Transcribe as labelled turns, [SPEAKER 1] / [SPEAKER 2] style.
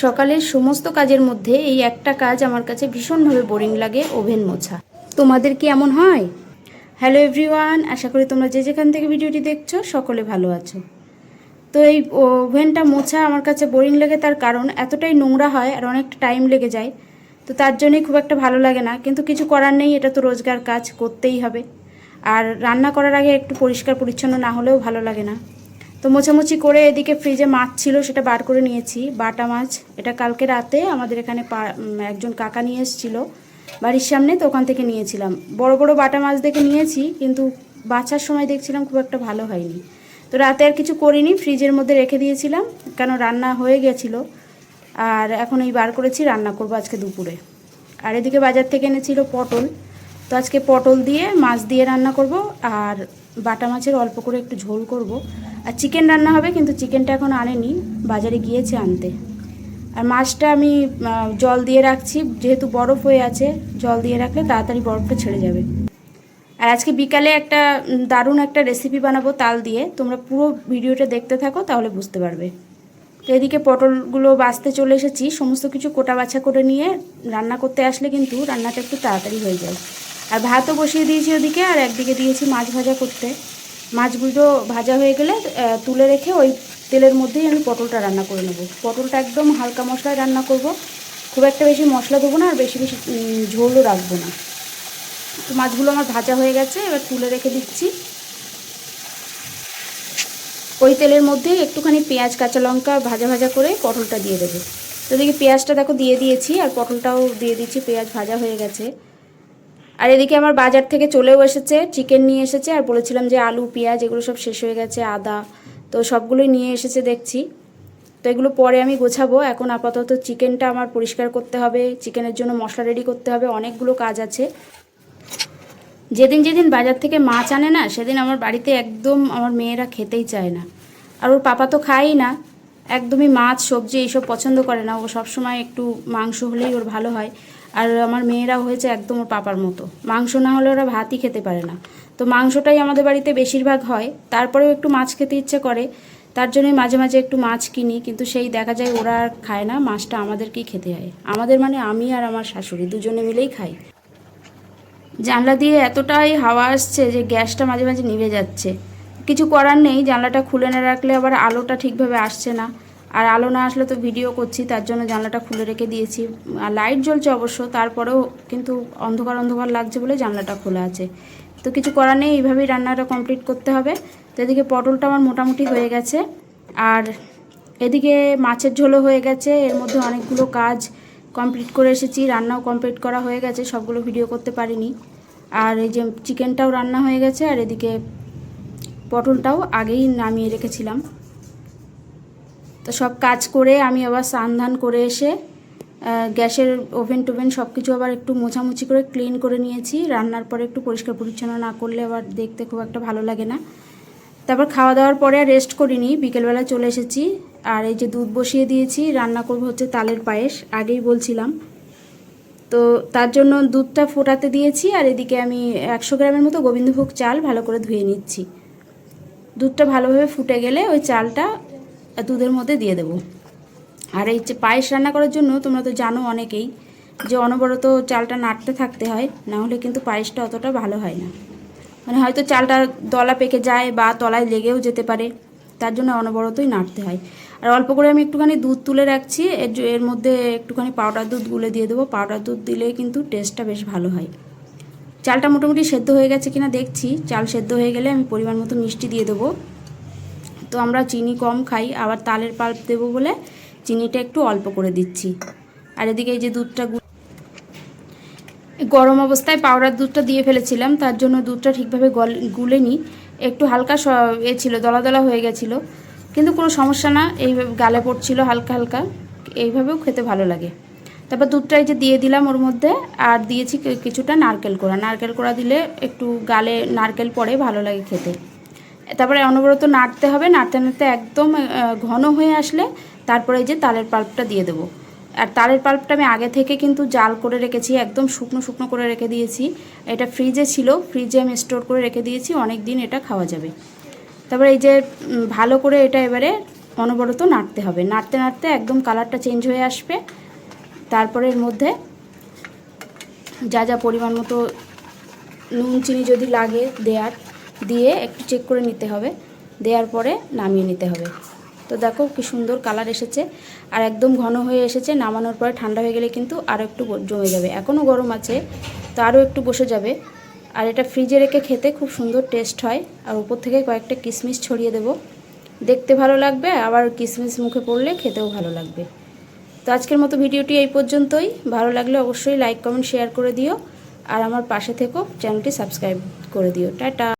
[SPEAKER 1] সকালের সমস্ত কাজের মধ্যে এই একটা কাজ আমার কাছে ভীষণভাবে বোরিং লাগে, ওভেন মোছা। তোমাদের কি এমন হয়? হ্যালো এভরিওয়ান, আশা করি তোমরা যে যেখান থেকে ভিডিওটি দেখছো সকলে ভালো আছো। তো এই ওভেনটা মোছা আমার কাছে বোরিং লাগে, তার কারণ এতটাই নোংরা হয় আর অনেকটা টাইম লেগে যায়। তো তার জন্যই খুব একটা ভালো লাগে না, কিন্তু কিছু করার নেই, এটা তো রোজগার কাজ, করতেই হবে। আর রান্না করার আগে একটু পরিষ্কার পরিচ্ছন্ন না হলেও ভালো লাগে না। তো মোছামুছি করে এদিকে ফ্রিজে মাছ ছিল, সেটা বার করে নিয়েছি। বাটা মাছ, এটা কালকে রাতে আমাদের এখানে একজন কাকা নিয়ে এসেছিলো বাড়ির সামনে, তো ওখান থেকে নিয়েছিলাম। বড় বড় বাটা মাছ দেখে নিয়েছি, কিন্তু বাছার সময় দেখছিলাম খুব একটা ভালো হয়নি। তো রাতে আর কিছু করিনি, ফ্রিজের মধ্যে রেখে দিয়েছিলাম, কেন রান্না হয়ে গেছিলো। আর এখন এই বার করেছি, রান্না করবো আজকে দুপুরে। আর এদিকে বাজার থেকে এনেছিল পটল, তো আজকে পটল দিয়ে মাছ দিয়ে রান্না করব, আর বাটা মাছের অল্প করে একটু ঝোল করব। আর চিকেন রান্না হবে, কিন্তু চিকেনটা এখন আনেনি, বাজারে গিয়েছে আনতে। আর মাছটা আমি জল দিয়ে রাখছি, যেহেতু বরফ হয়ে আছে, জল দিয়ে রাখলে তাড়াতাড়ি বরফটা ছেড়ে যাবে। আর আজকে বিকালে একটা দারুণ একটা রেসিপি বানাবো তাল দিয়ে, তোমরা পুরো ভিডিওটা দেখতে থাকো, তাহলে বুঝতে পারবে। তো এদিকে পটলগুলো বাছতে চলে এসেছি, সমস্ত কিছু কোটা বাছা করে নিয়ে রান্না করতে আসলে কিন্তু রান্নাটা একটু তাড়াতাড়ি হয়ে যায়। আর ভাতও বসিয়ে দিয়েছি ওদিকে, আর একদিকে দিয়েছি মাছ ভাজা করতে। মাছগুলো ভাজা হয়ে গেলে তুলে রেখে ওই তেলের মধ্যেই আমি পটলটা রান্না করে নেব। পটলটা একদম হালকা মশলায় রান্না করব, খুব একটা বেশি মশলা দেবো না, আর বেশি বেশি ঝোলও রাখবো না। তো মাছগুলো আমার ভাজা হয়ে গেছে, এবার তুলে রেখে দিচ্ছি। ওই তেলের মধ্যে একটুখানি পেঁয়াজ কাঁচা লঙ্কা ভাজা ভাজা করে পটলটা দিয়ে দেবো। তো দেখি পেঁয়াজটা দেখো দিয়ে দিয়েছি, আর পটলটাও দিয়ে দিচ্ছি, পেঁয়াজ ভাজা হয়ে গেছে। আর এদিকে আমার বাজার থেকে চলেও এসেছে, চিকেন নিয়ে এসেছে, আর বলেছিলাম যে আলু পেঁয়াজ এগুলো সব শেষ হয়ে গেছে, আদা, তো সবগুলোই নিয়ে এসেছে দেখছি। তো এগুলো পরে আমি গোছাবো, এখন আপাতত চিকেনটা আমার পরিষ্কার করতে হবে, চিকেনের জন্য মশলা রেডি করতে হবে, অনেকগুলো কাজ আছে। যেদিন যেদিন বাজার থেকে মাছ আনে না, সেদিন আমার বাড়িতে একদম আমার মেয়েরা খেতেই চায় না। আর ওর পাপা তো খায়ই না, একদমই মাছ সবজি এইসব পছন্দ করে না, ও সবসময় একটু মাংস হলেই ওর ভালো হয়। আর আমার মেয়েরা হয়েছে একদম ওর পাপার মতো, মাংস না হলে ওরা ভাতই খেতে পারে না। তো মাংসটাই আমাদের বাড়িতে বেশিরভাগ হয়, তারপরেও একটু মাছ খেতে ইচ্ছে করে, তার জন্যই মাঝে মাঝে একটু মাছ কিনি, কিন্তু সেই দেখা যায় ওরা আর খায় না, মাছটা আমাদেরকেই খেতে হয়। আমাদের মানে আমি আর আমার শাশুড়ি দুজনে মিলেই খাই। জানলা দিয়ে এতটাই হাওয়া আসছে যে গ্যাসটা মাঝে মাঝে নিভে যাচ্ছে, কিছু করার নেই, জানলাটা খুলে না রাখলে আবার আলোটা ঠিকভাবে আসছে না। আর আলো না আসলে তো ভিডিও করছি, তার জন্য জানলাটা খুলে রেখে দিয়েছি। আর লাইট জ্বলছে অবশ্য, তারপরেও কিন্তু অন্ধকার অন্ধকার লাগছে বলে জানলাটা খোলা আছে। তো কিছু করার নেই, এইভাবেই রান্নাটা কমপ্লিট করতে হবে। তো এদিকে পটলটা আমার মোটামুটি হয়ে গেছে, আর এদিকে মাছের ঝোলও হয়ে গেছে, এর মধ্যে অনেকগুলো কাজ কমপ্লিট করে এসেছি, রান্নাও কমপ্লিট করা হয়ে গেছে, সবগুলো ভিডিও করতে পারিনি। আর এই যে চিকেনটাও রান্না হয়ে গেছে, আর এদিকে পটলটাও আগেই নামিয়ে রেখেছিলাম। তো সব কাজ করে আমি আবার স্নান ধান করে এসে গ্যাসের ওভেন টোভেন সব কিছু আবার একটু মোছামুছি করে ক্লিন করে নিয়েছি। রান্নার পরে একটু পরিষ্কার পরিচ্ছন্ন না করলে আবার দেখতে খুব একটা ভালো লাগে না। তারপর খাওয়া দাওয়ার পরে আর রেস্ট করিনি, বিকেলবেলা চলে এসেছি। আর এই যে দুধ বসিয়ে দিয়েছি, রান্না করবো হচ্ছে তালের পায়েস, আগেই বলছিলাম। তো তার জন্য দুধটা ফোটাতে দিয়েছি, আর এদিকে আমি 100 গ্রামের মতো গোবিন্দভোগ চাল ভালো করে ধুয়ে নিচ্ছি। দুধটা ভালোভাবে ফুটে গেলে ওই চালটা দুধের মধ্যে দিয়ে দেবো। আর এই যে পায়েস রান্না করার জন্য তোমরা তো জানো অনেকেই যে অনবরত চালটা নাড়তে থাকতে হয়, না হলে কিন্তু পায়েসটা অতটা ভালো হয় না। মানে হয়তো চালটা দলা পেকে যায় বা তলায় লেগেও যেতে পারে, তার জন্য অনবরতই নাড়তে হয়। আর অল্প করে আমি একটুখানি দুধ তুলে রাখছি, এর মধ্যে একটুখানি পাউডার দুধ গুলে দিয়ে দেবো। পাউডার দুধ দিলে কিন্তু টেস্টটা বেশ ভালো হয়। চালটা মোটামুটি সেদ্ধ হয়ে গেছে কিনা দেখছি, চাল সেদ্ধ হয়ে গেলে আমি পরিমাণ মতো মিষ্টি দিয়ে দেবো। তো আমরা চিনি কম খাই, আবার তালের পাল্প দেবো বলে চিনিটা একটু অল্প করে দিচ্ছি। আর এদিকে এই যে দুধটা গরম অবস্থায় পাউডার দুধটা দিয়ে ফেলেছিলাম, তার জন্য দুধটা ঠিকভাবে গুলেনি, একটু হালকা ছিল, দলা দলা হয়ে গেছিলো, কিন্তু কোনো সমস্যা না, এইভাবে গালে পড়ছিল হালকা হালকা, এইভাবেও খেতে ভালো লাগে। তারপর দুধটা এই যে দিয়ে দিলাম ওর মধ্যে, আর দিয়েছি কিছুটা নারকেল কোড়া। নারকেল কোড়া দিলে একটু গালে নারকেল পড়ে, ভালো লাগে খেতে। তারপরে অনবরত নাড়তে হবে, নাড়তে নাড়তে একদম ঘন হয়ে আসলে তারপরে এই যে তালের পাল্পটা দিয়ে দেবো। আর তালের পাল্পটা আমি আগে থেকে কিন্তু জাল করে রেখেছি, একদম শুকনো শুকনো করে রেখে দিয়েছি। এটা ফ্রিজে ছিল, ফ্রিজে আমি স্টোর করে রেখে দিয়েছি, অনেক দিন এটা খাওয়া যাবে। তারপরে এই যে ভালো করে এটা এবারে অনবরত নাড়তে হবে। নাড়তে নাড়তে একদম কালারটা চেঞ্জ হয়ে আসবে। তারপরে এর মধ্যে যা যা পরিমাণ মতো নুন চিনি যদি লাগে দিয়ে একটু চেক করে নিতে হবে। দেওয়ার পরে নামিয়ে নিতে হবে। তো দেখো কি সুন্দর কালার এসেছে আর একদম ঘন হয়ে এসেছে। নামানোর পরে ঠান্ডা হয়ে গেলে কিন্তু আরও একটু জমে যাবে। এখনও গরম আছে, তো আরও একটু বসে যাবে। আর এটা ফ্রিজে রেখে খেতে খুব সুন্দর টেস্ট হয়। আর উপর থেকে কয়েকটা কিশমিশ ছড়িয়ে দেব, দেখতে ভালো লাগবে, আবার কিশমিশ মুখে পড়লে খেতেও ভালো লাগবে। তো আজকের মতো ভিডিওটি এই পর্যন্তই। ভালো লাগলে অবশ্যই লাইক কমেন্ট শেয়ার করে দিও, আর আমার পাশে থেকো, চ্যানেলটি সাবস্ক্রাইব করে দিও। টাটা।